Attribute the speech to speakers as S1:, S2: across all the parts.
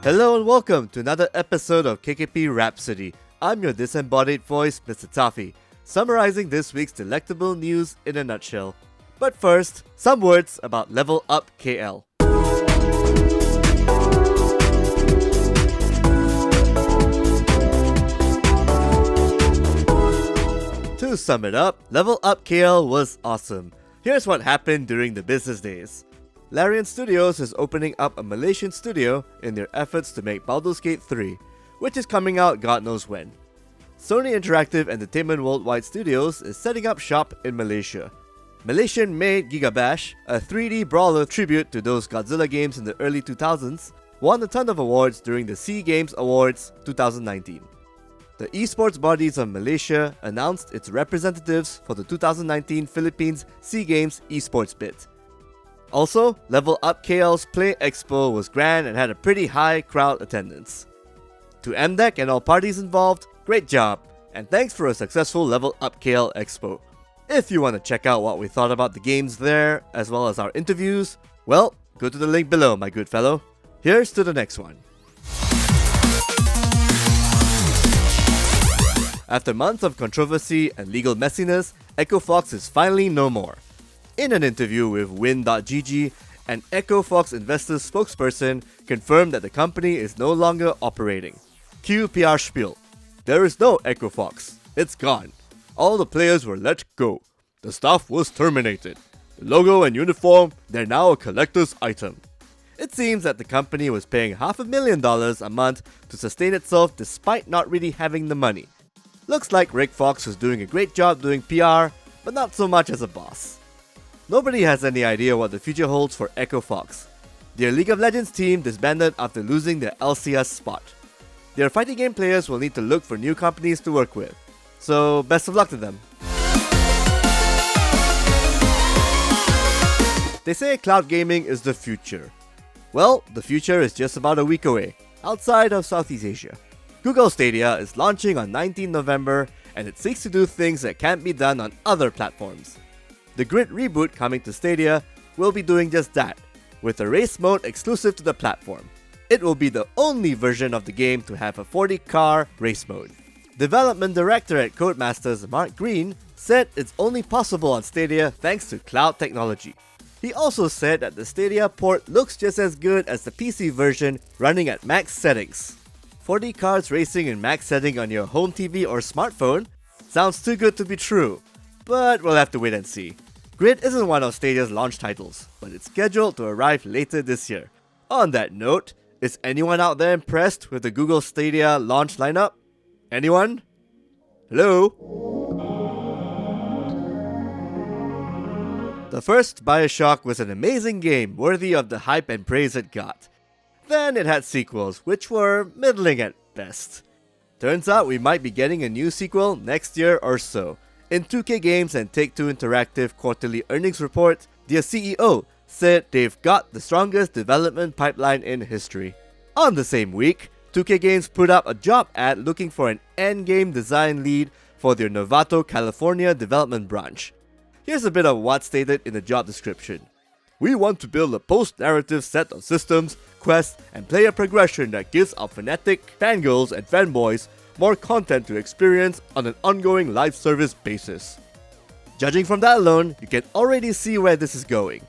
S1: Hello and welcome to another episode of KKP Rhapsody. I'm your disembodied voice, Mr. Taffy, summarizing this week's delectable news in a nutshell. But first, some words about Level Up KL. To sum it up, Level Up KL was awesome. Here's what happened during the business days. Larian Studios is opening up a Malaysian studio in their efforts to make Baldur's Gate 3, which is coming out God knows when. Sony Interactive Entertainment Worldwide Studios is setting up shop in Malaysia. Malaysian-made Gigabash, a 3D brawler tribute to those Godzilla games in the early 2000s, won a ton of awards during the SEA Games Awards 2019. The esports bodies of Malaysia announced its representatives for the 2019 Philippines SEA Games esports bid. Also, Level Up KL's Play Expo was grand and had a pretty high crowd attendance. To MDEC and all parties involved, great job, and thanks for a successful Level Up KL Expo. If you want to check out what we thought about the games there, as well as our interviews, well, go to the link below, my good fellow. Here's to the next one. After months of controversy and legal messiness, Echo Fox is finally no more. In an interview with Win.gg, an Echo Fox investor spokesperson confirmed that the company is no longer operating. Cue PR spiel. There is no Echo Fox. It's gone. All the players were let go. The staff was terminated. The logo and uniform, they're now a collector's item. It seems that the company was paying $500,000 a month to sustain itself despite not really having the money. Looks like Rick Fox was doing a great job doing PR, but not so much as a boss. Nobody has any idea what the future holds for Echo Fox. Their League of Legends team disbanded after losing their LCS spot. Their fighting game players will need to look for new companies to work with. So, best of luck to them. They say cloud gaming is the future. Well, the future is just about a week away, outside of Southeast Asia. Google Stadia is launching on 19 November, and it seeks to do things that can't be done on other platforms. The Grid reboot coming to Stadia will be doing just that, with a race mode exclusive to the platform. It will be the only version of the game to have a 40-car race mode. Development director at Codemasters Mark Green said it's only possible on Stadia thanks to cloud technology. He also said that the Stadia port looks just as good as the PC version running at max settings. 40 cars racing in max setting on your home TV or smartphone? Sounds too good to be true, but we'll have to wait and see. Grid isn't one of Stadia's launch titles, but it's scheduled to arrive later this year. On that note, is anyone out there impressed with the Google Stadia launch lineup? Anyone? Hello? The first BioShock was an amazing game worthy of the hype and praise it got. Then it had sequels, which were middling at best. Turns out we might be getting a new sequel next year or so. In 2K Games and Take-Two Interactive quarterly earnings report, their CEO said they've got the strongest development pipeline in history. On the same week, 2K Games put up a job ad looking for an endgame design lead for their Novato, California development branch. Here's a bit of what's stated in the job description. We want to build a post-narrative set of systems, quests, and player progression that gives our fanatic fangirls and fanboys more content to experience on an ongoing live service basis. Judging from that alone, you can already see where this is going.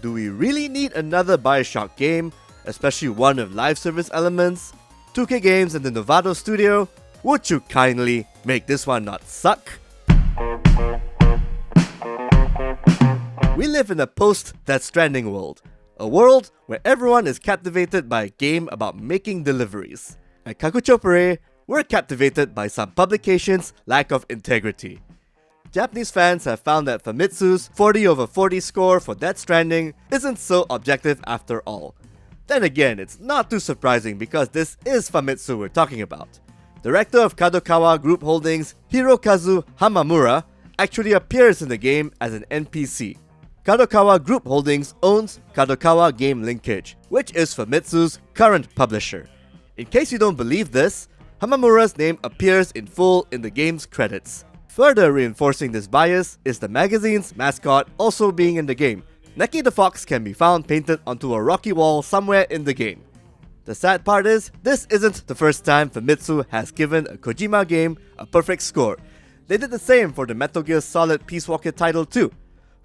S1: Do we really need another BioShock game, especially one with live service elements? 2K Games and the Novato studio, would you kindly make this one not suck? We live in a post-Death Stranding world. A world where everyone is captivated by a game about making deliveries. At Kakuchopere, we're captivated by some publications' lack of integrity. Japanese fans have found that Famitsu's 40/40 score for Death Stranding isn't so objective after all. Then again, it's not too surprising because this is Famitsu we're talking about. Director of Kadokawa Group Holdings, Hirokazu Hamamura, actually appears in the game as an NPC. Kadokawa Group Holdings owns Kadokawa Game Linkage, which is Famitsu's current publisher. In case you don't believe this, Hamamura's name appears in full in the game's credits. Further reinforcing this bias is the magazine's mascot also being in the game. Neki the Fox can be found painted onto a rocky wall somewhere in the game. The sad part is, this isn't the first time Famitsu has given a Kojima game a perfect score. They did the same for the Metal Gear Solid Peace Walker title too.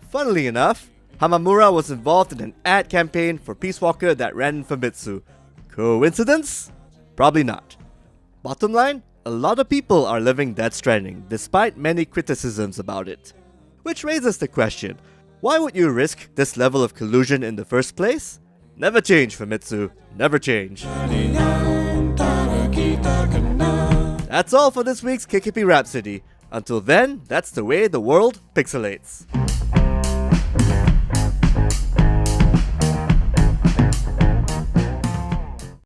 S1: Funnily enough, Hamamura was involved in an ad campaign for Peace Walker that ran in Famitsu. Coincidence? Probably not. Bottom line, a lot of people are living Death Stranding despite many criticisms about it. Which raises the question, why would you risk this level of collusion in the first place? Never change, Famitsu. Never change. That's all for this week's KKP Rhapsody. Until then, that's the way the world pixelates.